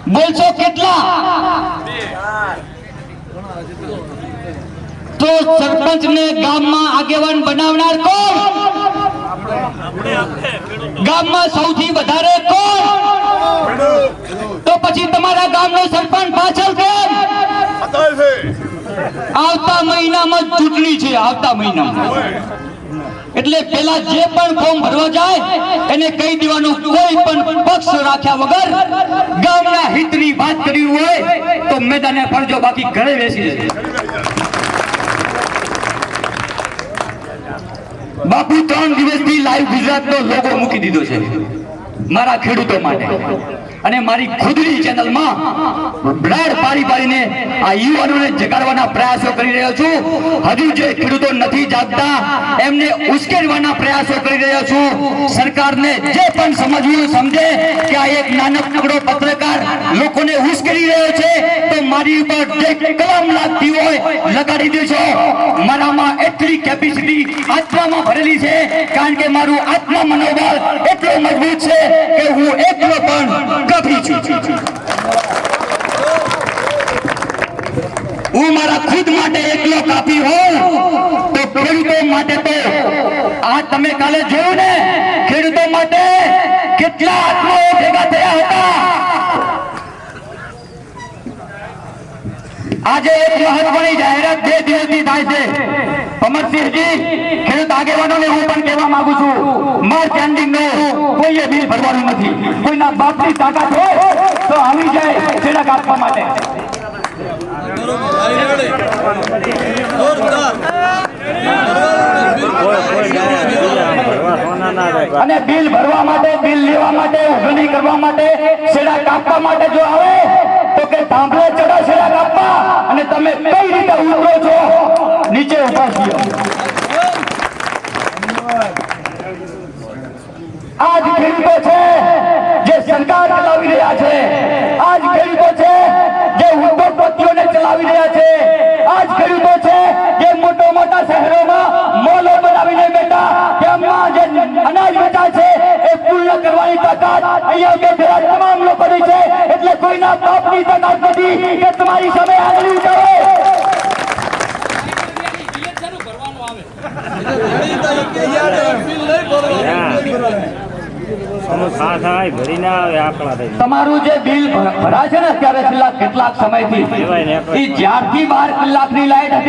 બોલશો કેટલા? તો સરપંચ ને ગામમાં આગેવાન બનાવનાર કોણ? ગામમાં સૌથી વધારે કોણ? તો પછી તમારા ગામનો સરપંચ પાછળ કેમ? આવતા મહિનામાં ચૂંટણી છે, આવતા મહિનામાં. એટલે પેલા જે પણ ફોર્મ ભરવા જાય એને કહી દેવાનું કોઈ પણ પક્ષ રાખ્યા વગર ગામના હિતની વાત કરવી હોય તો મેદાને પડજો, બાકી ઘરે બેસી જશે. બાપુ 3 દિવસથી લાઈવ ગુજરાતનો લોગો મૂકી દીધો છે મારા ખેડૂતો માટે, અને મારી ખુદની ચેનલમાં બ્રાડ પાડી પાડીને આ યુવાનોને જગાડવાના પ્રયાસો કરી રહ્યો છું. હજુ જે ખેડૂતો નથી જાગતા એમને ઉશ્કેરવાના પ્રયાસો કરી રહ્યો છું. સરકારને જે પણ સમજવું સમજે કે આ એક નાનકડો પત્રકાર લોકોને ઉશ્કેરી રહ્યો છે તો મારી ઉપર જે કલમ લાગતી હોય લગાડી દેજો. મારામાં એટલી કેપેસિટી આત્મામાં ભરેલી છે, કારણ કે મારું આત્મા મનોબળ એટલો મજબૂત છે કે હું એકલો પણ હું મારા ખુદ માટે એકલો કાપી હોઉં તો ખેડૂતો માટે તો આ તમે કાલે જોયું ને, ખેડૂતો માટે કેટલા આત્માઓ ભેગા થયા હતા. આજે એક મહત્વની જાહેરાત 2 દિવસથી થાય છે. ભમરસિંહજી, ખેડૂત આગેવાનોને હું પણ કહેવા માંગુ છું, માર્ચ એન્ડિંગનો કોઈએ બિલ ભરવાનું નથી. કોઈના બાપની તાકાત હોય તો આવી જાય છેડા કાપવા માટે. અને બિલ ભરવા માટે, બિલ લેવા માટે, ઉઘરાણી કરવા માટે, છેડા કાપવા માટે જો આવે તો કે થાંભલે ચડા છેડા કાપવા, અને તમે કઈ રીતે ઉતરો છો નીચે ઉભા છો. આજ ખેડૂતો છે જે સરકાર ચલાવી રહ્યા છે, આજ ખેડૂતો છે જે ઉદ્યોગપતિઓને ચલાવી રહ્યા છે, આજ ખેડૂતો છે જે મોટા મોટા શહેરોમાં મોલો બનાવીને બેઠા તેમાં જે અનાજ વેચાય છે એ પૂર્ણ કરવાની તાકાત અહીંયા બેઠેલા તમામ લોકોની છે. એટલે કોઈના બાપની તાકાત નથી કે તમારી સામે આંગળી ઉઠાવે. તમારું જે બિલ ભરાય છે ને અત્યારે છેલ્લા કેટલાક સમયથી, જ્યારથી 12 કલાકની લાઈટ હતી